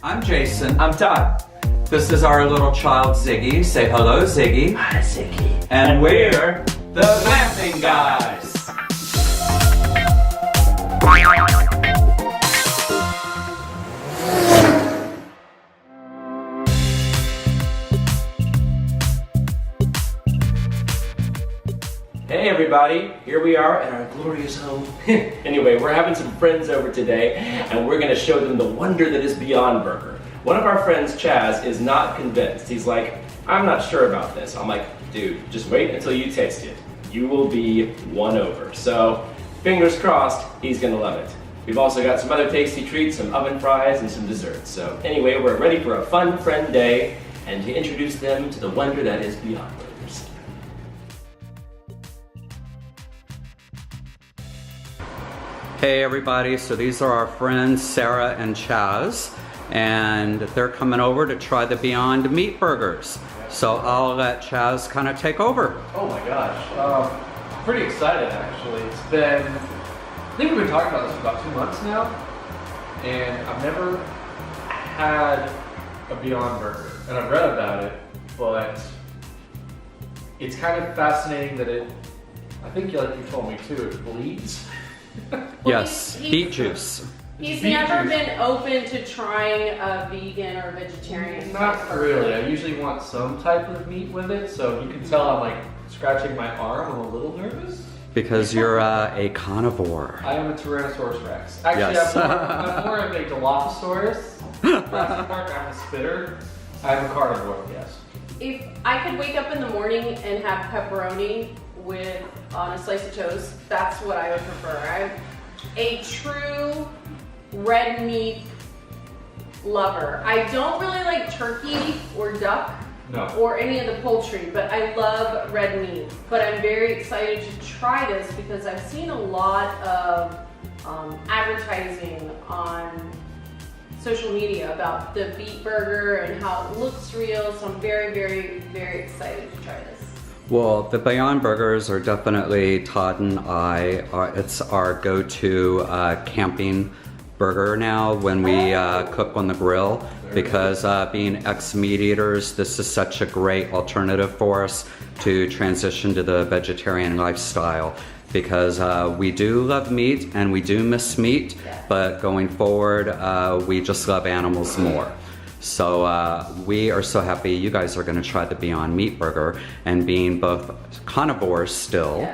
I'm Jason. I'm Todd. This is our little child Ziggy. Say hello, Ziggy. Hi, Ziggy. And we're the Glamping Guys. Hey everybody, here we are at our glorious home. Anyway, we're having some friends over today and we're gonna show them the wonder that is Beyond Burger. One of our friends, Chaz, is not convinced. He's like, I'm not sure about this. I'm like, dude, just wait until you taste it. You will be won over. So, fingers crossed, he's gonna love it. We've also got some other tasty treats, some oven fries, and some desserts. So anyway, we're ready for a fun friend day and to introduce them to the wonder that is Beyond Burgers. Hey everybody, so these are our friends Sarah and Chaz, and they're coming over to try the Beyond Meat Burgers. So I'll let Chaz kind of take over. Oh my gosh, pretty excited actually. It's been, I think we've been talking about this for about 2 months now, and I've never had a Beyond Burger, and I've read about it, but it's kind of fascinating that it, I think like you told me too, it bleeds. Yes, beet juice. He's never been open to trying a vegan or vegetarian. Not really. I usually want some type of meat with it, so you can tell I'm like scratching my arm. I'm a little nervous. Because you're a carnivore. I am a Tyrannosaurus Rex. Actually, Yes. I'm more of a Dilophosaurus. Jurassic Park, I'm a spitter. I'm a carnivore, yes. If I could wake up in the morning and have pepperoni on a slice of toast, that's what I would prefer. I'm a true red meat lover. I don't really like turkey or duck or any of the poultry, but I love red meat. But I'm very excited to try this because I've seen a lot of advertising on social media about the beet burger and how it looks real, so I'm very, very, very excited to try this. Well, the Beyond Burgers are definitely Todd and I. It's our go-to camping burger now when we cook on the grill, because being ex-meat eaters, this is such a great alternative for us to transition to the vegetarian lifestyle, because we do love meat and we do miss meat, but going forward, we just love animals more. So we are so happy you guys are going to try the Beyond Meat Burger, and being both carnivores still,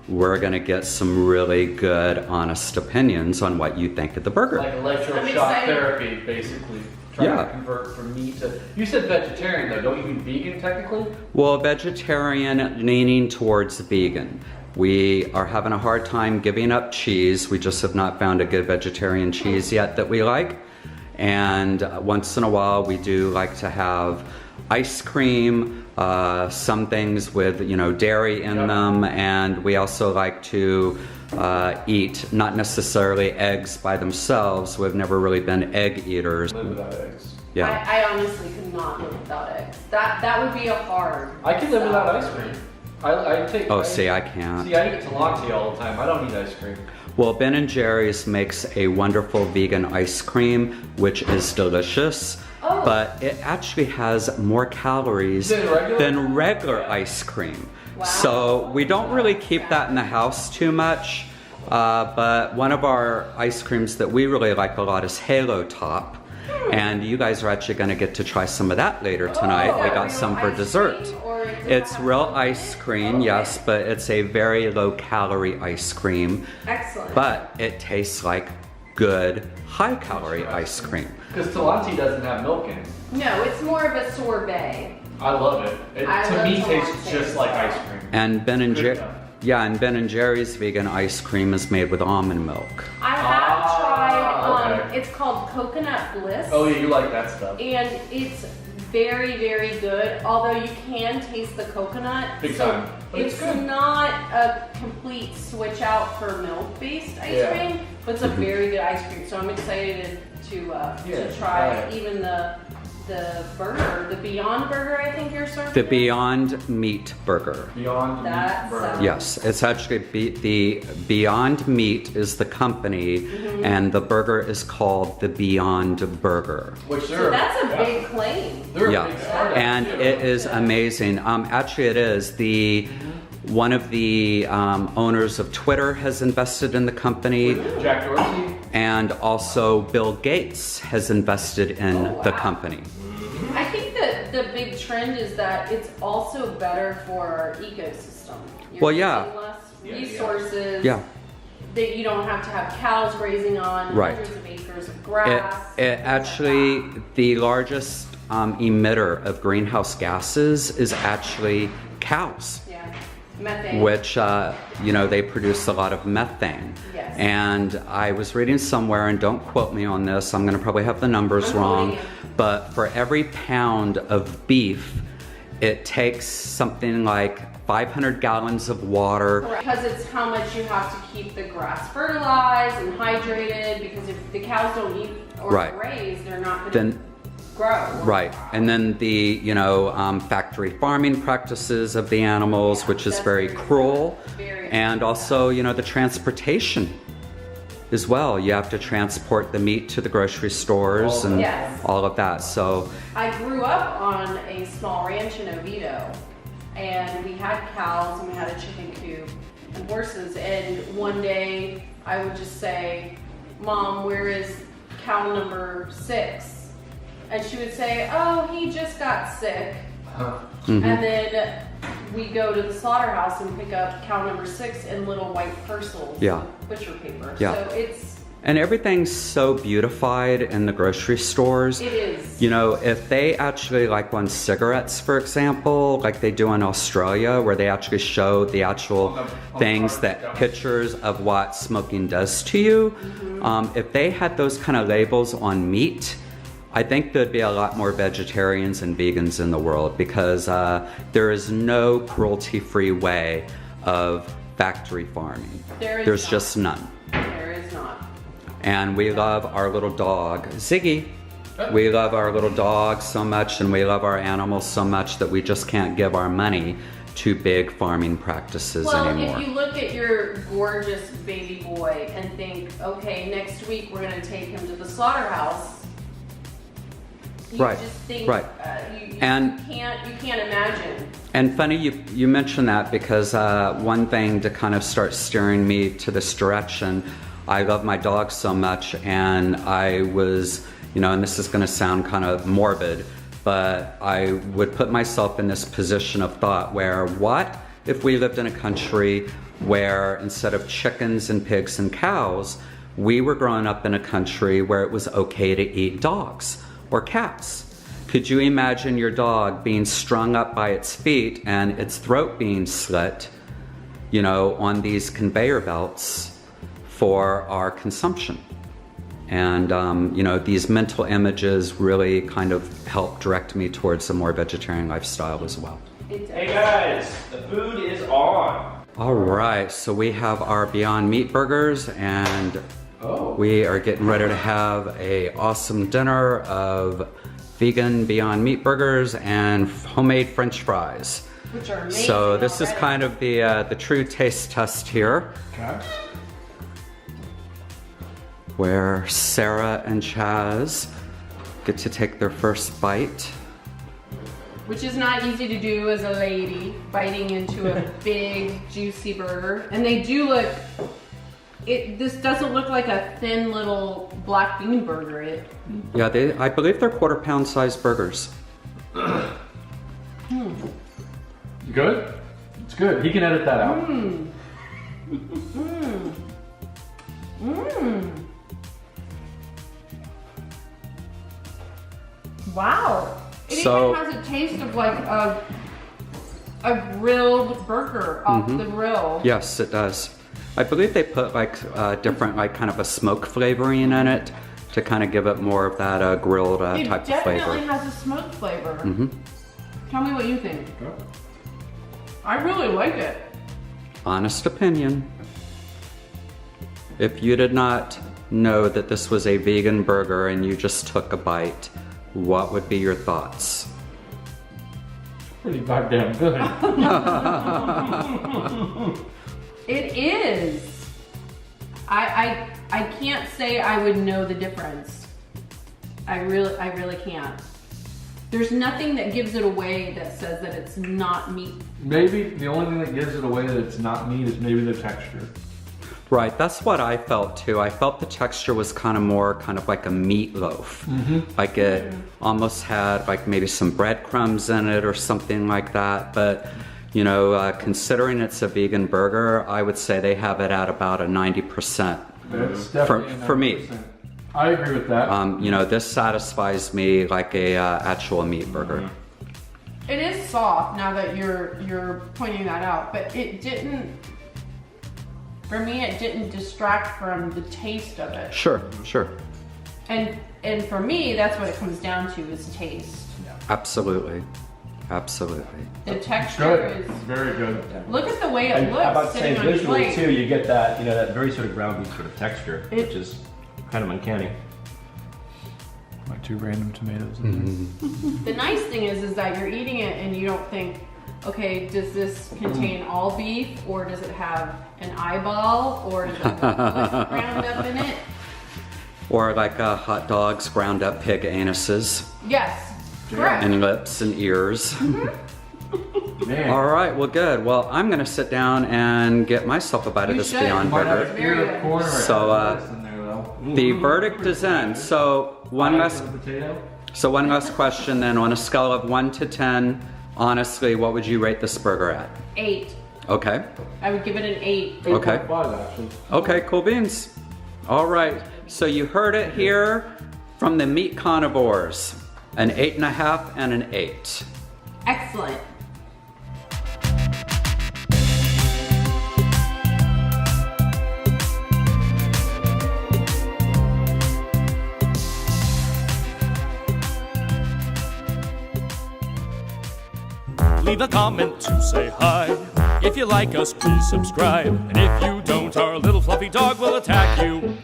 we're going to get some really good, honest opinions on what you think of the burger. Like electroshock therapy, basically. Trying to convert from meat to... You said vegetarian though, don't you mean vegan technically? Well, vegetarian leaning towards vegan. We are having a hard time giving up cheese. We just have not found a good vegetarian cheese yet that we like. And once in a while we do like to have ice cream, some things with dairy in them, and we also like to eat not necessarily eggs by themselves. We've never really been egg eaters. Live without eggs. Yeah. I honestly could not live without eggs. That would be a hard. I can live without ice cream. I can't. See, I eat tilapia all the time. I don't need ice cream. Well, Ben & Jerry's makes a wonderful vegan ice cream, which is delicious, but it actually has more calories than regular ice cream. Wow. So we don't really keep that in the house too much, but one of our ice creams that we really like a lot is Halo Top, and you guys are actually going to get to try some of that later tonight. We got some for dessert. It's real ice cream, yes, but it's a very low-calorie ice cream. Excellent. But it tastes like good, high-calorie ice cream. Because tilapia doesn't have milk in it. No, it's more of a sorbet. I love it. To me, tastes just like ice cream. And Ben & Jerry's vegan ice cream is made with almond milk. I have tried. It's called Coconut Bliss. Oh yeah, you like that stuff. And it's very, very good, although you can taste the coconut. Big time. But it's not a complete switch out for milk-based ice cream, but it's a very good ice cream. So I'm excited to try even the the burger, the Beyond Burger, I think you're serving. The Beyond Meat Burger. Beyond That Meat Burger. sounds- Yes, it's actually the Beyond Meat is the company, and the burger is called the Beyond Burger. Which So that's a big claim. they're a Yeah, big startup and too. it is amazing. Actually, it is. One of the owners of Twitter has invested in the company, Jack Dorsey. and also Bill Gates has invested in the wow. company. I think that the big trend is that it's also better for our ecosystem. You're Well, yeah. using less resources. Yeah. That you don't have to have cows grazing on Right. hundreds of acres of It, grass. it things like actually, that. the largest emitter of greenhouse gases is actually cows, Yeah. Methane. which, they produce a lot of methane. Yes. And I was reading somewhere, and don't quote me on this, I'm gonna probably have the numbers I'm wrong, quoting you. but for every pound of beef, it takes something like 500 gallons of water. Because it's how much you have to keep the grass fertilized and hydrated, because if the cows don't eat or Right. graze, they're not going Then to grow. Right, and then the factory farming practices of the animals, which is That's very very cruel, sad. Very and also the transportation as well. You have to transport the meat to the grocery stores and Yes. all of that. So I grew up on a small ranch in Oviedo, and we had cows and we had a chicken coop and horses, and one day I would just say, "Mom, where is cow number 6?" And she would say, "Oh, he just got sick." mhm. And then we go to the slaughterhouse and pick up cow number 6 in little white parcels. Yeah. Butcher paper. Yeah. So it's, And everything's so beautified in the grocery stores. it is. If they actually on cigarettes, for example, like they do in Australia, where they actually show the actual things pictures of what smoking does to you, if they had those kind of labels on meat, I think there'd be a lot more vegetarians and vegans in the world, because there is no cruelty-free way of factory farming. There's not. just none. There is not. And we love our little dog, Ziggy. We love our little dog so much, and we love our animals so much that we just can't give our money to big farming practices Well, anymore. if you look at your gorgeous baby boy and think, okay, next week we're going to take him to the slaughterhouse, you Right, just think, right. You And- can't imagine. And funny you mentioned that, because one thing to kind of start steering me to this direction, I love my dog so much, and I was, and this is going to sound kind of morbid, but I would put myself in this position of thought where, what if we lived in a country where instead of chickens and pigs and cows, we were growing up in a country where it was okay to eat dogs or cats? Could you imagine your dog being strung up by its feet and its throat being slit, on these conveyor belts for our consumption? And, these mental images really kind of help direct me towards a more vegetarian lifestyle as well. Hey guys, the food is on. All right, so we have our Beyond Meat burgers, and Oh. we are getting ready to have a awesome dinner of vegan Beyond Meat burgers and homemade French fries. Which are amazing. So this is already. kind of the true taste test here, Okay. where Sarah and Chaz get to take their first bite. Which is not easy to do as a lady, biting into a big, juicy burger. And they do look, this doesn't look like a thin little black bean burger. Yeah, I believe they're quarter-pound sized burgers. You good? It's good. He can edit that out. Wow. It So- even has a taste of like a grilled burger off the grill. Yes, it does. I believe they put different kind of a smoke flavoring in it to kind of give it more of that grilled It type of definitely flavor. has a smoked flavor. Tell me what you think. I really like it. Honest opinion. If you did not know that this was a vegan burger and you just took a bite, what would be your thoughts? Pretty goddamn good. It is. I can't say I would know the difference. I really can't. There's nothing that gives it away that says that it's not meat. Maybe the only thing that gives it away that it's not meat is maybe the texture. Right, that's what I felt too. I felt the texture was kind of like a meatloaf. Like it almost had like maybe some breadcrumbs in it or something like that. But you know, considering it's a vegan burger, I would say they have it at about a 90%. It's definitely For me. I agree with that. You know, this satisfies me like a actual meat burger. It is soft now that you're pointing that out, but it didn't. For me, it didn't distract from the taste of it. Sure. And for me, that's what it comes down to is taste. Absolutely. The texture is very good. Look at the way it And looks I'm about to sitting say on your visually plate. too, you get that, you know, that very sort of ground beef sort of texture, It- which is kind of uncanny. My 2 random tomatoes in there. The nice thing is that you're eating it and you don't think, okay, does this contain all beef or does it have an eyeball or does it have what's ground up in it? Or like hot dogs, ground up pig anuses, Yes, correct. and lips and ears. Man. All right, well, good. Well, I'm gonna sit down and get myself a bite of You this should. Beyond Might have Burger. an ear of corn or So, lettuce in there though. The verdict is in. So one last question then. On a scale of 1 to 10, honestly, what would you rate this burger at? 8. Okay. I would give it an 8. Okay. 8.5 actually. Okay, cool beans. All right, so you heard it here from the meat carnivores. An 8.5 and an 8. Excellent. Leave a comment to say hi. If you like us, please subscribe. And if you don't, our little fluffy dog will attack you.